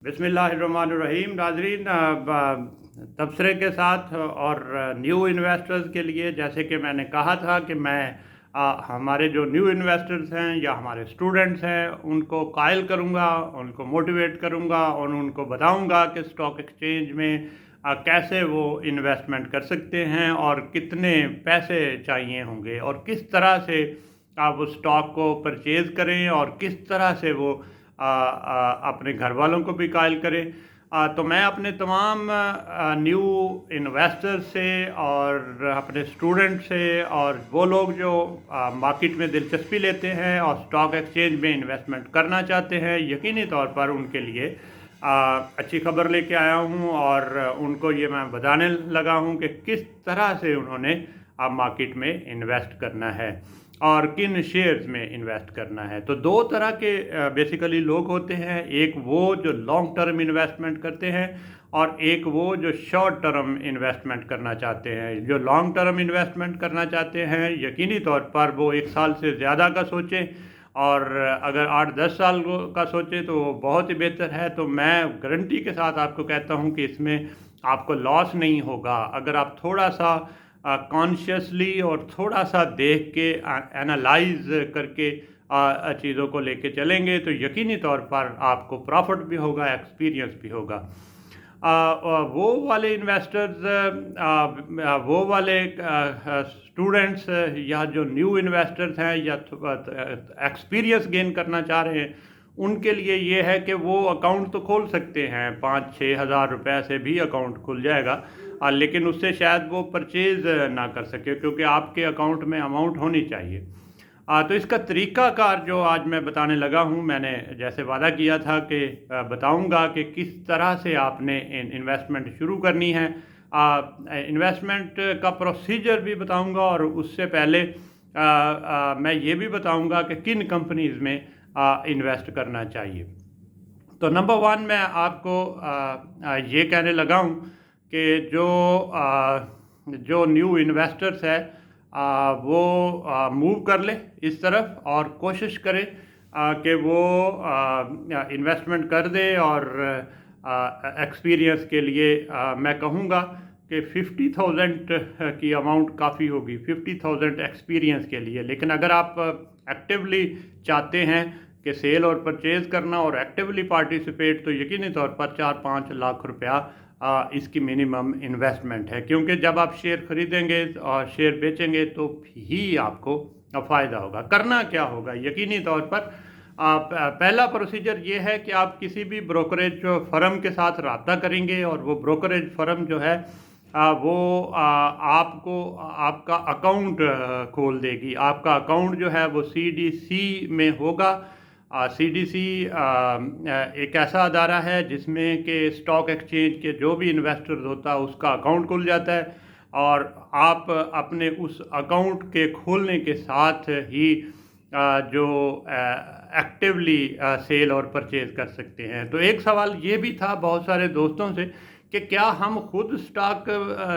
बिस्मिल्लाहिर्रहमानिर्रहीम। नाज़रीन, तबसरे के साथ और न्यू इन्वेस्टर्स के लिए, जैसे कि मैंने कहा था कि हमारे जो न्यू इन्वेस्टर्स हैं या हमारे स्टूडेंट्स हैं उनको कायल करूँगा, उनको मोटिवेट करूँगा और उनको बताऊँगा कि स्टॉक एक्सचेंज में कैसे वो इन्वेस्टमेंट कर सकते हैं और कितने पैसे चाहिए होंगे और किस तरह से आप उस स्टॉक को परचेज़ करें और किस तरह से वो अपने घर वालों को भी कायल करें। तो मैं अपने तमाम न्यू इन्वेस्टर से और अपने स्टूडेंट से और वो लोग जो मार्केट में दिलचस्पी लेते हैं और स्टॉक एक्सचेंज में इन्वेस्टमेंट करना चाहते हैं, यकीनी तौर पर उनके लिए अच्छी खबर लेके आया हूँ और उनको ये मैं बताने लगा हूँ कि किस तरह से उन्होंने मार्केट में इन्वेस्ट करना है और किन शेयर्स में इन्वेस्ट करना है। तो दो तरह के बेसिकली लोग होते हैं, एक वो जो लॉन्ग टर्म इन्वेस्टमेंट करते हैं और एक वो जो शॉर्ट टर्म इन्वेस्टमेंट करना चाहते हैं। जो लॉन्ग टर्म इन्वेस्टमेंट करना चाहते हैं, यकीनी तौर पर वो 1 साल से ज़्यादा का सोचें और अगर 8-10 साल का सोचें तो वो बहुत ही बेहतर है। तो मैं गारंटी के साथ आपको कहता हूँ कि इसमें आपको लॉस नहीं होगा अगर आप थोड़ा सा कॉन्शियसली और थोड़ा सा देख के एनालाइज करके चीज़ों को लेके चलेंगे तो यकीनी तौर पर आपको प्रॉफिट भी होगा, एक्सपीरियंस भी होगा। वो वाले इन्वेस्टर्स, वो वाले स्टूडेंट्स या जो न्यू इन्वेस्टर्स हैं या एक्सपीरियंस गेन करना चाह रहे हैं, उनके लिए ये है कि वो अकाउंट तो खोल सकते हैं, 5-6 हज़ार रुपये से भी अकाउंट खुल जाएगा, लेकिन उससे शायद वो परचेज़ ना कर सके क्योंकि आपके अकाउंट में अमाउंट होनी चाहिए। तो इसका तरीक़ाकार जो आज मैं बताने लगा हूँ, मैंने जैसे वादा किया था कि बताऊँगा कि किस तरह से आपने इन्वेस्टमेंट शुरू करनी है। इन्वेस्टमेंट का प्रोसीजर भी बताऊँगा और उससे पहले मैं ये भी बताऊँगा कि किन कंपनीज़ में इन्वेस्ट करना चाहिए। तो नंबर 1 मैं आपको ये कहने लगा हूँ कि जो न्यू इन्वेस्टर्स है वो मूव कर ले इस तरफ और कोशिश करे कि वो इन्वेस्टमेंट कर दे और एक्सपीरियंस के लिए मैं कहूँगा कि 50,000 की अमाउंट काफ़ी होगी, 50,000 एक्सपीरियंस के लिए। लेकिन अगर आप एक्टिवली चाहते हैं कि सेल और परचेज़ करना और एक्टिवली पार्टिसिपेट, तो यकीनी तौर पर 4-5 लाख रुपया इसकी मिनिमम इन्वेस्टमेंट है, क्योंकि जब आप शेयर ख़रीदेंगे और शेयर बेचेंगे तो ही आपको फ़ायदा होगा। करना क्या होगा, यकीनी तौर पर पहला प्रोसीजर ये है कि आप किसी भी ब्रोकरेज फर्म के साथ रब्ता करेंगे और वो ब्रोकरेज फर्म जो है वो आपको आपका अकाउंट खोल देगी। आपका अकाउंट जो है वो CDC में होगा। CDC एक ऐसा अदारा है जिसमें कि स्टॉक एक्सचेंज के जो भी इन्वेस्टर होता है उसका अकाउंट खुल जाता है और आप अपने उस अकाउंट के खोलने के साथ ही जो एक्टिवली सेल और परचेज़ कर सकते हैं। तो एक सवाल ये भी था बहुत सारे दोस्तों से कि क्या हम खुद स्टॉक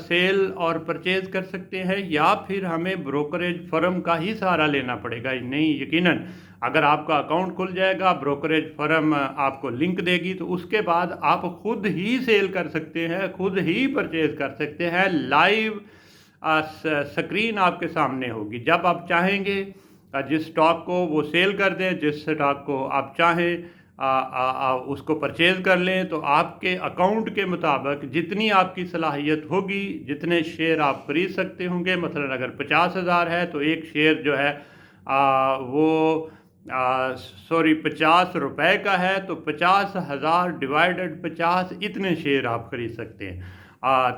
सेल और परचेज़ कर सकते हैं या फिर हमें ब्रोकरेज फर्म का ही सहारा लेना पड़ेगा। नहीं, यकीनन अगर आपका अकाउंट खुल जाएगा, ब्रोकरेज फर्म आपको लिंक देगी तो उसके बाद आप खुद ही सेल कर सकते हैं, खुद ही परचेज़ कर सकते हैं। लाइव स्क्रीन आपके सामने होगी, जब आप चाहेंगे जिस स्टॉक को वो सेल कर दें, जिस स्टॉक को आप चाहें उसको परचेज़ कर लें। तो आपके अकाउंट के मुताबिक जितनी आपकी सलाहियत होगी, जितने शेयर आप खरीद सकते होंगे, मसलन अगर 50,000 है तो एक शेयर जो है वो 50 रुपए का है तो 50,000 डिवाइडेड 50, इतने शेयर आप खरीद सकते हैं।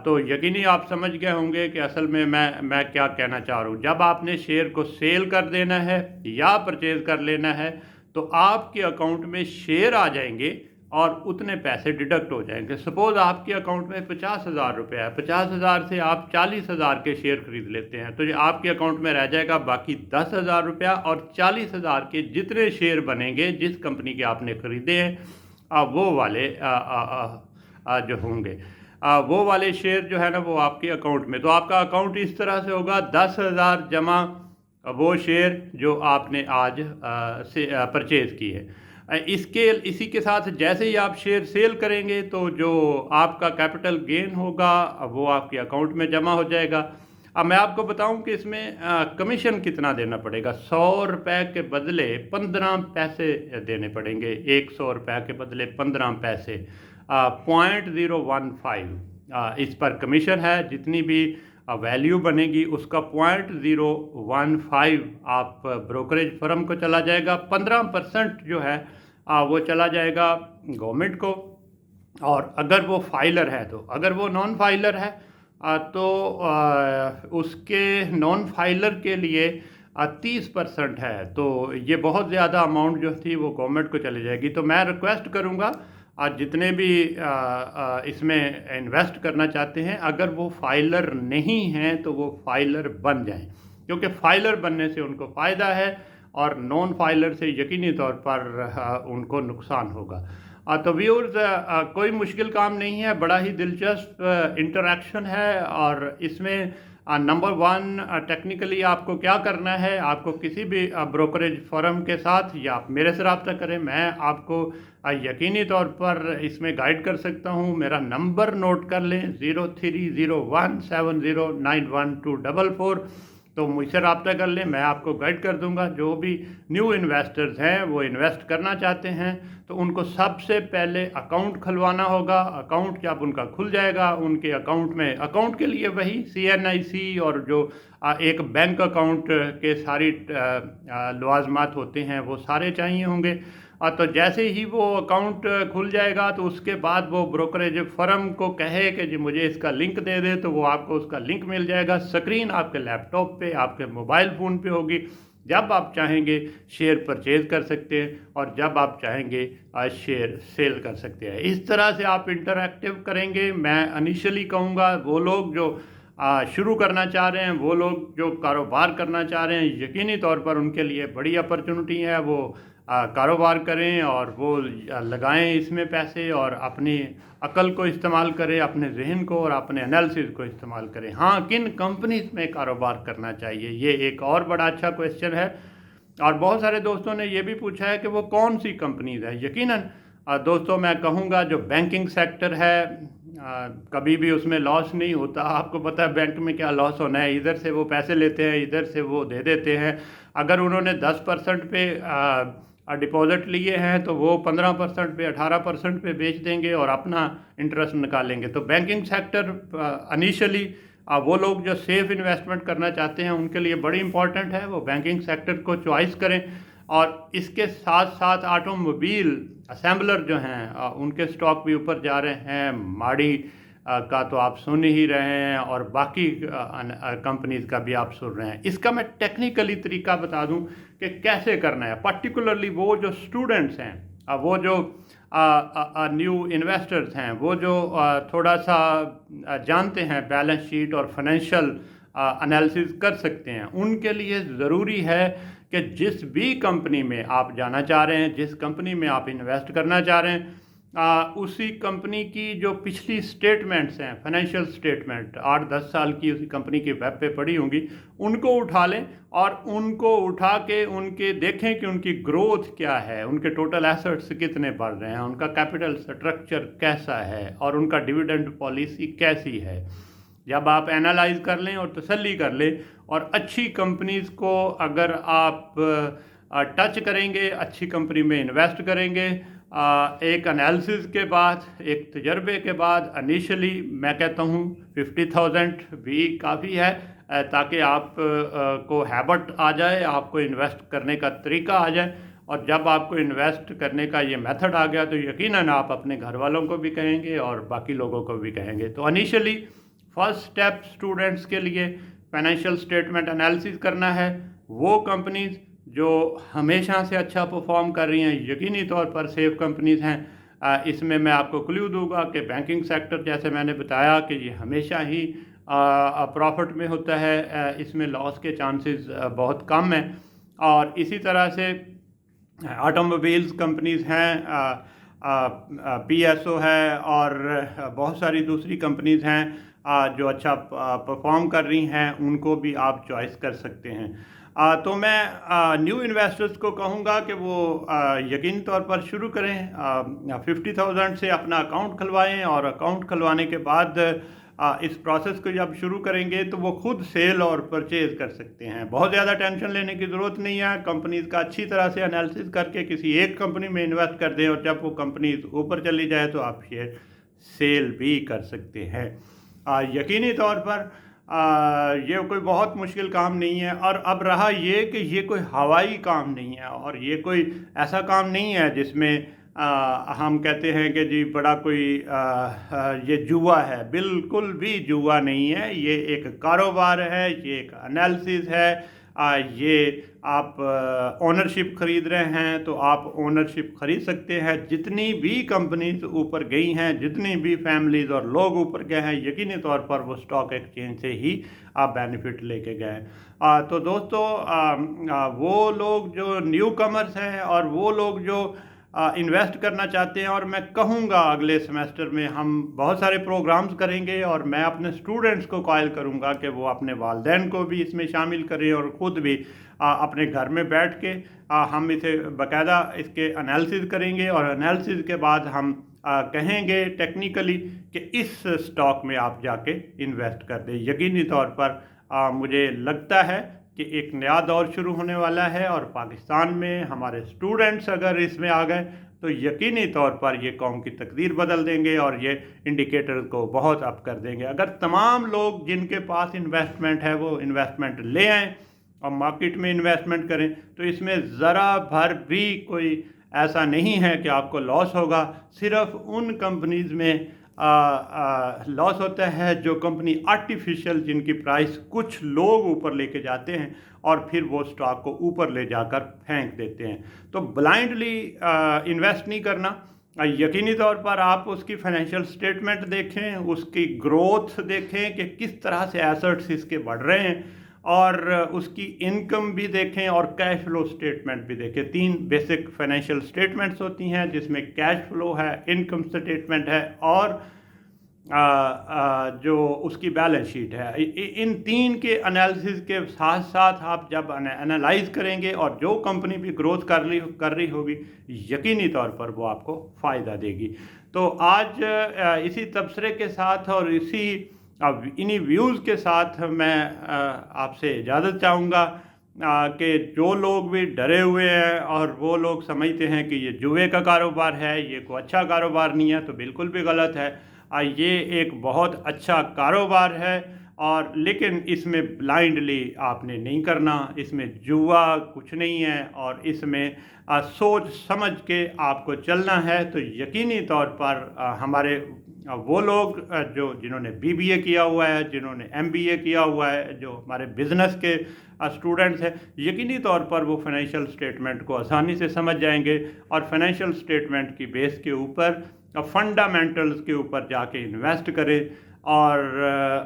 तो यकीनी आप समझ गए होंगे कि असल में मैं क्या कहना चाह रहा हूँ। जब आपने शेयर को सेल कर देना है या परचेज़ कर लेना है तो आपके अकाउंट में शेयर आ जाएंगे और उतने पैसे डिडक्ट हो जाएंगे। सपोज़ आपके अकाउंट में 50,000 रुपये है, 50,000 से आप 40,000 के शेयर खरीद लेते हैं तो ये आपके अकाउंट में रह जाएगा बाकी 10,000 रुपया और 40,000 के जितने शेयर बनेंगे जिस कंपनी के आपने ख़रीदे हैं वो वाले जो होंगे वो वाले शेयर जो है ना वो आपके अकाउंट में। तो आपका अकाउंट इस तरह से होगा 10,000 जमा वो शेयर जो आपने आज से परचेज़ की है। इसी के साथ जैसे ही आप शेयर सेल करेंगे तो जो आपका कैपिटल गेन होगा वो आपके अकाउंट में जमा हो जाएगा। अब मैं आपको बताऊं कि इसमें कमीशन कितना देना पड़ेगा। 100 रुपये के बदले 15 पैसे देने पड़ेंगे। 100 रुपये के बदले 15 पैसे, 0.015 इस पर कमीशन है। जितनी भी वैल्यू बनेगी उसका 0.015 आप ब्रोकरेज फर्म को चला जाएगा। 15% जो है वो चला जाएगा गवर्नमेंट को। और अगर वो फाइलर है, तो अगर वो नॉन फाइलर है तो उसके नॉन फाइलर के लिए 30% है। तो ये बहुत ज़्यादा अमाउंट जो थी वो गवर्नमेंट को चली जाएगी। तो मैं रिक्वेस्ट करूँगा आज जितने भी इसमें इन्वेस्ट करना चाहते हैं, अगर वो फाइलर नहीं हैं तो वो फाइलर बन जाएं, क्योंकि फाइलर बनने से उनको फ़ायदा है और नॉन फाइलर से यकीनी तौर पर उनको नुकसान होगा। तो व्यूअर्स, कोई मुश्किल काम नहीं है, बड़ा ही दिलचस्प इंटरेक्शन है। और इसमें नंबर 1 टेक्निकली आपको क्या करना है, आपको किसी भी ब्रोकरेज फर्म के साथ या आप मेरे से रब्ता करें, मैं आपको यकीनी तौर पर इसमें गाइड कर सकता हूं। मेरा नंबर नोट कर लें, 0301709124। तो मुझसे रब्ता कर लें, मैं आपको गाइड कर दूंगा। जो भी न्यू इन्वेस्टर्स हैं वो इन्वेस्ट करना चाहते हैं तो उनको सबसे पहले अकाउंट खुलवाना होगा। अकाउंट जब उनका खुल जाएगा, उनके अकाउंट में, अकाउंट के लिए वही CNIC और जो एक बैंक अकाउंट के सारी लवाजमात होते हैं वो सारे चाहिए होंगे। तो जैसे ही वो अकाउंट खुल जाएगा तो उसके बाद वो ब्रोकरेज फर्म को कहे कि जी मुझे इसका लिंक दे दे, तो वो आपको उसका लिंक मिल जाएगा। स्क्रीन आपके लैपटॉप पे, आपके मोबाइल फ़ोन पे होगी। जब आप चाहेंगे शेयर परचेज कर सकते हैं और जब आप चाहेंगे शेयर सेल कर सकते हैं। इस तरह से आप इंटरैक्टिव करेंगे। मैं इनिशियली कहूँगा वो लोग जो शुरू करना चाह रहे हैं, वो लोग जो कारोबार करना चाह रहे हैं, यकीनी तौर पर उनके लिए बड़ी अपॉर्चुनिटी है। वो कारोबार करें और वो लगाएं इसमें पैसे और अपनी अकल को इस्तेमाल करें, अपने जहन को और अपने एनालिसिस को इस्तेमाल करें। हाँ, किन कंपनीज में कारोबार करना चाहिए, ये एक और बड़ा अच्छा क्वेश्चन है। और बहुत सारे दोस्तों ने ये भी पूछा है कि वो कौन सी कंपनीज है। यकीनन दोस्तों मैं कहूँगा जो बैंकिंग सेक्टर है, कभी भी उसमें लॉस नहीं होता। आपको पता है बैंक में क्या लॉस होना है, इधर से वो पैसे लेते हैं, इधर से वो दे देते हैं। अगर उन्होंने 10% पे डिपॉजिट लिए हैं तो वो 15% पे, 18% पे बेच देंगे और अपना इंटरेस्ट निकालेंगे। तो बैंकिंग सेक्टर इनिशियली वो लोग जो सेफ इन्वेस्टमेंट करना चाहते हैं उनके लिए बड़ी इंपॉर्टेंट है, वो बैंकिंग सेक्टर को चॉइस करें। और इसके साथ साथ ऑटोमोबाइल असेंबलर जो हैं उनके स्टॉक भी ऊपर जा रहे हैं। माड़ी का तो आप सुन ही रहे हैं और बाकी कंपनीज का भी आप सुन रहे हैं। इसका मैं टेक्निकली तरीका बता दूं कि कैसे करना है। पर्टिकुलरली वो जो स्टूडेंट्स हैं, वो जो न्यू इन्वेस्टर्स हैं, वो जो थोड़ा सा जानते हैं बैलेंस शीट और फाइनेंशियल एनालिसिस कर सकते हैं, उनके लिए ज़रूरी है कि जिस भी कंपनी में आप जाना चाह रहे हैं, जिस कंपनी में आप इन्वेस्ट करना चाह रहे हैं, उसी कंपनी की जो पिछली स्टेटमेंट्स हैं, फाइनेंशियल स्टेटमेंट 8-10 साल की उसी कंपनी की वेब पे पड़ी होंगी, उनको उठा लें और उनको उठा के उनके देखें कि उनकी ग्रोथ क्या है, उनके टोटल एसेट्स कितने बढ़ रहे हैं, उनका कैपिटल स्ट्रक्चर कैसा है और उनका डिविडेंड पॉलिसी कैसी है। जब आप एनालाइज कर लें और तसल्ली कर लें और अच्छी कंपनीज़ को अगर आप टच करेंगे, अच्छी कंपनी में इन्वेस्ट करेंगे, एक एनालिसिस के बाद, एक तजर्बे के बाद, इनिशियली मैं कहता हूँ 50,000 भी काफ़ी है, ताकि आप को हैबिट आ जाए, आपको इन्वेस्ट करने का तरीका आ जाए। और जब आपको इन्वेस्ट करने का ये मेथड आ गया तो यकीनन आप अपने घर वालों को भी कहेंगे और बाकी लोगों को भी कहेंगे। तो इनिशियली फर्स्ट स्टेप स्टूडेंट्स के लिए फाइनेंशियल स्टेटमेंट एनालिसिस करना है। वो कंपनीज़ जो हमेशा से अच्छा परफॉर्म कर रही हैं, यकीनी तौर पर सेफ कंपनीज़ हैं। इसमें मैं आपको क्लू दूंगा कि बैंकिंग सेक्टर, जैसे मैंने बताया कि ये हमेशा ही प्रॉफिट में होता है, इसमें लॉस के चांसेस बहुत कम हैं। और इसी तरह से ऑटोमोबाइल्स कंपनीज़ हैं, PSO है और बहुत सारी दूसरी कंपनीज़ हैं जो अच्छा परफॉर्म कर रही हैं, उनको भी आप चॉइस कर सकते हैं। तो मैं न्यू इन्वेस्टर्स को कहूँगा कि वो यकीनी तौर पर शुरू करें, 50,000 से अपना अकाउंट खुलवाएं, और अकाउंट खुलवाने के बाद इस प्रोसेस को जब शुरू करेंगे तो वो खुद सेल और परचेज़ कर सकते हैं। बहुत ज़्यादा टेंशन लेने की ज़रूरत नहीं है। कंपनीज़ का अच्छी तरह से एनालिसिस करके किसी एक कंपनी में इन्वेस्ट कर दें, और जब वो कंपनीज ऊपर चली जाए तो आप शेयर सेल भी कर सकते हैं। यकीनी तौर पर ये कोई बहुत मुश्किल काम नहीं है। और अब रहा ये कि ये कोई हवाई काम नहीं है, और ये कोई ऐसा काम नहीं है जिसमें हम कहते हैं कि जी बड़ा कोई ये जुआ है। बिल्कुल भी जुआ नहीं है, ये एक कारोबार है, ये एक एनालिसिस है। ये आप ओनरशिप ख़रीद रहे हैं तो आप ओनरशिप ख़रीद सकते हैं। जितनी भी कंपनीज ऊपर गई हैं, जितनी भी फैमिलीज़ और लोग ऊपर गए हैं, यकीनी तौर पर वो स्टॉक एक्सचेंज से ही आप बेनिफिट लेके गए। तो दोस्तों, वो लोग जो न्यू कमर्स हैं और वो लोग जो इन्वेस्ट करना चाहते हैं, और मैं कहूँगा अगले सेमेस्टर में हम बहुत सारे प्रोग्राम्स करेंगे, और मैं अपने स्टूडेंट्स को कॉल करूँगा कि वो अपने वालिदैन को भी इसमें शामिल करें, और ख़ुद भी अपने घर में बैठ के हम इसे बाकायदा इसके एनालिसिस करेंगे, और एनालिसिस के बाद हम कहेंगे टेक्निकली कि इस स्टॉक में आप जाके इन्वेस्ट कर दें। यकीनी तौर पर मुझे लगता है कि एक नया दौर शुरू होने वाला है, और पाकिस्तान में हमारे स्टूडेंट्स अगर इसमें आ गए तो यकीनी तौर पर ये कौम की तकदीर बदल देंगे, और ये इंडिकेटर को बहुत अप कर देंगे। अगर तमाम लोग जिनके पास इन्वेस्टमेंट है वो इन्वेस्टमेंट ले आएँ और मार्केट में इन्वेस्टमेंट करें, तो इसमें ज़रा भर भी कोई ऐसा नहीं है कि आपको लॉस होगा। सिर्फ उन कंपनीज़ में लॉस होता है जो कंपनी आर्टिफिशियल, जिनकी प्राइस कुछ लोग ऊपर लेके जाते हैं और फिर वो स्टॉक को ऊपर ले जाकर फेंक देते हैं। तो ब्लाइंडली इन्वेस्ट नहीं करना। यकीनी तौर पर आप उसकी फाइनेंशियल स्टेटमेंट देखें, उसकी ग्रोथ देखें कि किस तरह से एसेट्स इसके बढ़ रहे हैं, और उसकी इनकम भी देखें और कैश फ्लो स्टेटमेंट भी देखें। 3 बेसिक फाइनेंशियल स्टेटमेंट्स होती हैं जिसमें कैश फ्लो है, इनकम स्टेटमेंट है, और जो उसकी बैलेंस शीट है। इन 3 के एनालिसिस के साथ साथ आप जब एनालाइज करेंगे, और जो कंपनी भी ग्रोथ कर रही होगी, यकीनी तौर पर वो आपको फ़ायदा देगी। तो आज इसी तबसरे के साथ और इन्हीं व्यूज़ के साथ मैं आपसे इजाज़त चाहूँगा कि जो लोग भी डरे हुए हैं और वो लोग समझते हैं कि ये जुए का कारोबार है, ये कोई अच्छा कारोबार नहीं है, तो बिल्कुल भी गलत है। ये एक बहुत अच्छा कारोबार है, और लेकिन इसमें ब्लाइंडली आपने नहीं करना, इसमें जुआ कुछ नहीं है, और इसमें सोच समझ के आपको चलना है। तो यकीनी तौर पर हमारे वो लोग जिन्होंने बीबीए किया हुआ है, जिन्होंने एमबीए किया हुआ है, जो हमारे बिज़नेस के स्टूडेंट्स हैं, यकीनी तौर पर वो फाइनेंशियल स्टेटमेंट को आसानी से समझ जाएंगे, और फाइनेंशियल स्टेटमेंट की बेस के ऊपर फंडामेंटल्स के ऊपर जाके इन्वेस्ट करें। और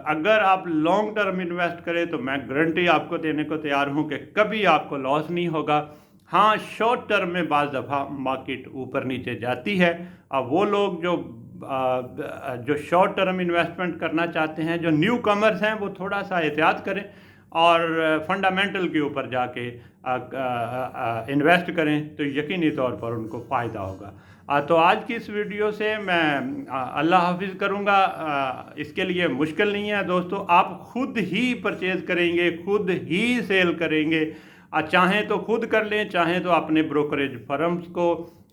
अगर आप लॉन्ग टर्म इन्वेस्ट करें तो मैं गारंटी आपको देने को तैयार हूं कि कभी आपको लॉस नहीं होगा। हाँ, शॉर्ट टर्म में बाज़ दफ़ा मार्केट ऊपर नीचे जाती है। अब वो लोग जो शॉर्ट टर्म इन्वेस्टमेंट करना चाहते हैं, जो न्यू कमर्स हैं, वो थोड़ा सा एहतियात करें और फंडामेंटल के ऊपर जाके इन्वेस्ट करें, तो यकीनी तौर पर उनको फ़ायदा होगा। तो आज की इस वीडियो से मैं अल्लाह हाफिज़ करूँगा। इसके लिए मुश्किल नहीं है दोस्तों, आप खुद ही परचेज़ करेंगे, खुद ही सेल करेंगे। चाहें तो खुद कर लें, चाहें तो अपने ब्रोकरेज फर्म्स को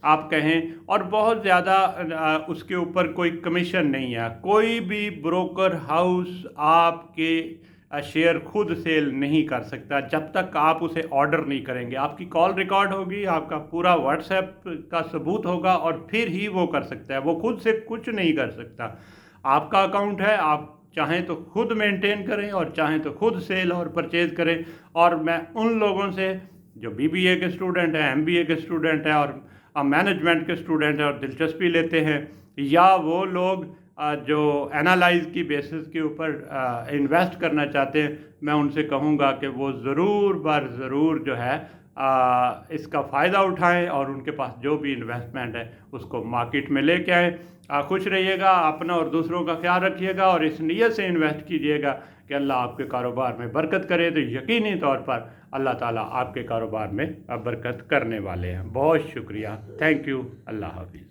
आप कहें, और बहुत ज़्यादा उसके ऊपर कोई कमीशन नहीं है। कोई भी ब्रोकर हाउस आपके शेयर खुद सेल नहीं कर सकता जब तक आप उसे ऑर्डर नहीं करेंगे। आपकी कॉल रिकॉर्ड होगी, आपका पूरा व्हाट्सएप का सबूत होगा, और फिर ही वो कर सकता है। वो खुद से कुछ नहीं कर सकता। आपका अकाउंट है, आप चाहें तो खुद मेंटेन करें और चाहें तो खुद सेल और परचेज़ करें। और मैं उन लोगों से जो बीबीए के स्टूडेंट हैं, एमबीए के स्टूडेंट हैं और मैनेजमेंट के स्टूडेंट हैं और दिलचस्पी लेते हैं, या वो लोग जो एनालाइज की बेसिस के ऊपर इन्वेस्ट करना चाहते हैं, मैं उनसे कहूँगा कि वो ज़रूर जो है इसका फ़ायदा उठाएं और उनके पास जो भी इन्वेस्टमेंट है उसको मार्केट में लेके आएँ। खुश रहिएगा, अपना और दूसरों का ख्याल रखिएगा और इस नीयत से इन्वेस्ट कीजिएगा कि अल्लाह आपके कारोबार में बरकत करे। तो यकीनी तौर पर अल्लाह ताला आपके कारोबार में बरकत करने वाले हैं। बहुत शुक्रिया, थैंक यू, अल्लाह हाफिज़।